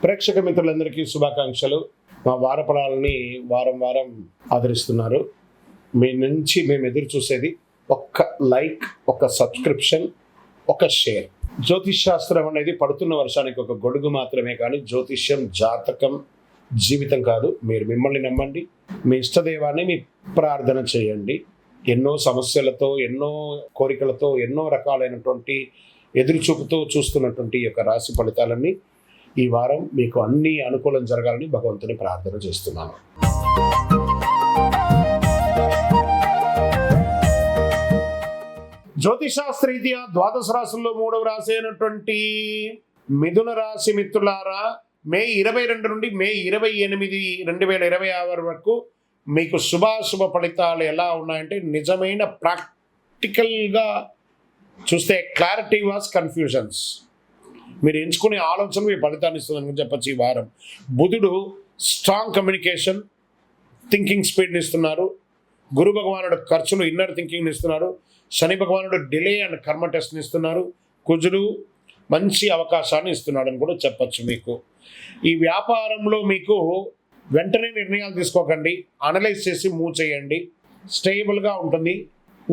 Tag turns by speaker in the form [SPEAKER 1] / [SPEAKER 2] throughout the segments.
[SPEAKER 1] ప్రేక్షక మిత్రులందరికీ శుభాకాంక్షలు. మా వారఫలాలని వారం వారం ఆదరిస్తున్నారు. మీ నుంచి మేము ఎదురు చూసేది ఒక్క లైక్, ఒక సబ్స్క్రిప్షన్, ఒక షేర్. జ్యోతిష్ శాస్త్రం అనేది పడుతున్న వర్షానికి ఒక గొడుగు మాత్రమే, కానీ జ్యోతిష్యం జాతకం జీవితం కాదు. మీరు మిమ్మల్ని నమ్మండి, మీ ఇష్టదైవాన్ని మీ ప్రార్థన చేయండి. ఎన్నో సమస్యలతో, ఎన్నో కోరికలతో, ఎన్నో రకాలైనటువంటి ఎదురుచూపుతో చూస్తున్నటువంటి ఈ యొక్క రాశి ఫలితాలన్నీ ఈ వారం మీకు అన్ని అనుకూలం జరగాలని భగవంతుని ప్రార్థన చేస్తున్నాను. జ్యోతిషాస్త్రరీత్యా ద్వాదశ రాశుల్లో 3వ రాశి అయినటువంటి మిథున రాశి మిత్రులారా, మే 22 నుండి మే 28, 2026 వరకు మీకు శుభాశుభ ఫలితాలు ఎలా ఉన్నాయంటే, నిజమైన ప్రాక్టికల్గా చూస్తే క్లారిటీ వాస్ కన్ఫ్యూజన్స్. మీరు ఎంచుకునే ఆలోచన మీ ఫలితాన్ని ఇస్తుందని చెప్పచ్చు. ఈ వారం బుధుడు స్ట్రాంగ్ కమ్యూనికేషన్, థింకింగ్ స్పీడ్ని ఇస్తున్నారు. గురు భగవానుడు ఖర్చులు, ఇన్నర్ థింకింగ్ని ఇస్తున్నారు. శని భగవానుడు డిలే అండ్ కర్మ టెస్ట్ని ఇస్తున్నారు. కుజుడు మంచి అవకాశాన్ని ఇస్తున్నాడు అని కూడా చెప్పచ్చు. మీకు ఈ వ్యాపారంలో మీకు వెంటనే నిర్ణయాలు తీసుకోకండి, అనలైజ్ చేసి మూవ్ చేయండి. స్టేబుల్గా ఉంటుంది.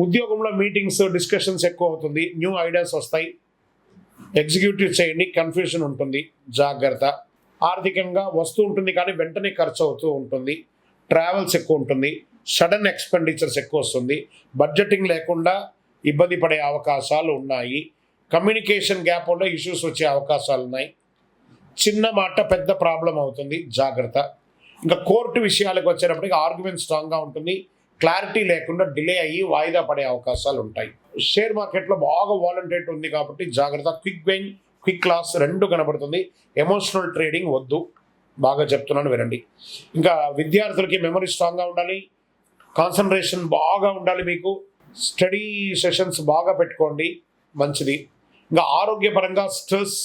[SPEAKER 1] ఉద్యోగంలో మీటింగ్స్, డిస్కషన్స్ ఎక్కువ అవుతుంది. న్యూ ఐడియాస్ వస్తాయి. ఎగ్జిక్యూటివ్ చేయండి. కన్ఫ్యూజన్ ఉంటుంది, జాగ్రత్త. ఆర్థికంగా వస్తూ ఉంటుంది కానీ వెంటనే ఖర్చు అవుతూ ఉంటుంది. ట్రావెల్స్ ఎక్కువ ఉంటుంది. సడన్ ఎక్స్పెండిచర్స్ ఎక్కువ వస్తుంది. బడ్జెటింగ్ లేకుండా ఇబ్బంది పడే అవకాశాలు ఉన్నాయి. కమ్యూనికేషన్ గ్యాప్ వల్ల ఇష్యూస్ వచ్చే అవకాశాలు ఉన్నాయి. చిన్న మాట పెద్ద ప్రాబ్లం అవుతుంది, జాగ్రత్త. ఇంకా కోర్టు విషయాలకు వచ్చేటప్పటికి ఆర్గ్యుమెంట్ స్ట్రాంగ్గా ఉంటుంది. క్లారిటీ లేకుండా డిలే అయ్యి వాయిదా పడే అవకాశాలు ఉంటాయి. షేర్ మార్కెట్లో బాగా వాలంటేట్ ఉంది కాబట్టి జాగ్రత్త. క్విక్ గెయిన్, క్విక్ లాస్ రెండు కనబడుతుంది. ఎమోషనల్ ట్రేడింగ్ వద్దు, బాగా చెప్తున్నాను వినండి. ఇంకా విద్యార్థులకి మెమరీ స్ట్రాంగ్గా ఉండాలి, కాన్సన్ట్రేషన్ బాగా ఉండాలి. మీకు స్టడీ సెషన్స్ బాగా పెట్టుకోండి, మంచిది. ఇంకా ఆరోగ్యపరంగా stress,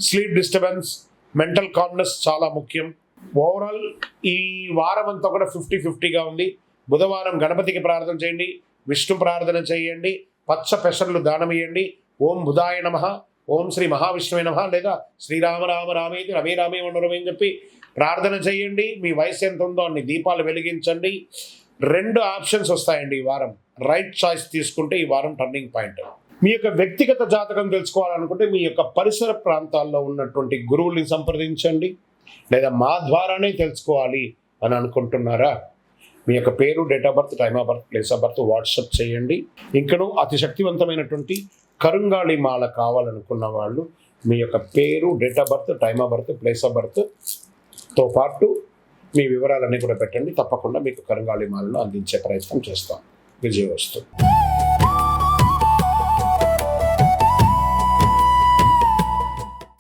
[SPEAKER 1] sleep disturbance, mental calmness చాలా ముఖ్యం. ఓవరాల్ ఈ వారం అంతా కూడా 50-50గా ఉంది. బుధవారం గణపతికి ప్రార్థన చేయండి, విష్ణు ప్రార్థన చేయండి, పచ్చ పెసర్లు దానం ఇవ్వండి. ఓం బుధాయ నమః, ఓం శ్రీ మహావిష్ణువే నమః, లేదా శ్రీరామ రామ రామేతి రమే రామే మనోరమే అని చెప్పి ప్రార్థన చేయండి. మీ వయసు ఎంత ఉందో అన్ని దీపాలు వెలిగించండి. 2 ఆప్షన్స్ వస్తాయండి ఈ వారం. రైట్ చాయిస్ తీసుకుంటే ఈ వారం టర్నింగ్ పాయింట్. మీ యొక్క వ్యక్తిగత జాతకం తెలుసుకోవాలనుకుంటే మీ యొక్క పరిసర ప్రాంతాల్లో ఉన్నటువంటి గురువుల్ని సంప్రదించండి, లేదా మా ద్వారానే తెలుసుకోవాలి అని అనుకుంటున్నారా? మీ యొక్క పేరు, date of birth, time of birth, place of birth WhatsApp చేయండి. ఇంకనూ అతి శక్తివంతమైనటువంటి కరుంగాళి మాల కావాలనుకున్న వాళ్ళు మీ యొక్క పేరు, date of birth, time of birth, place of బర్త్తో పాటు మీ వివరాలన్నీ కూడా పెట్టండి. తప్పకుండా మీకు కరుంగాళి మాలను అందించే ప్రయత్నం చేస్తాం. విజయవస్తు.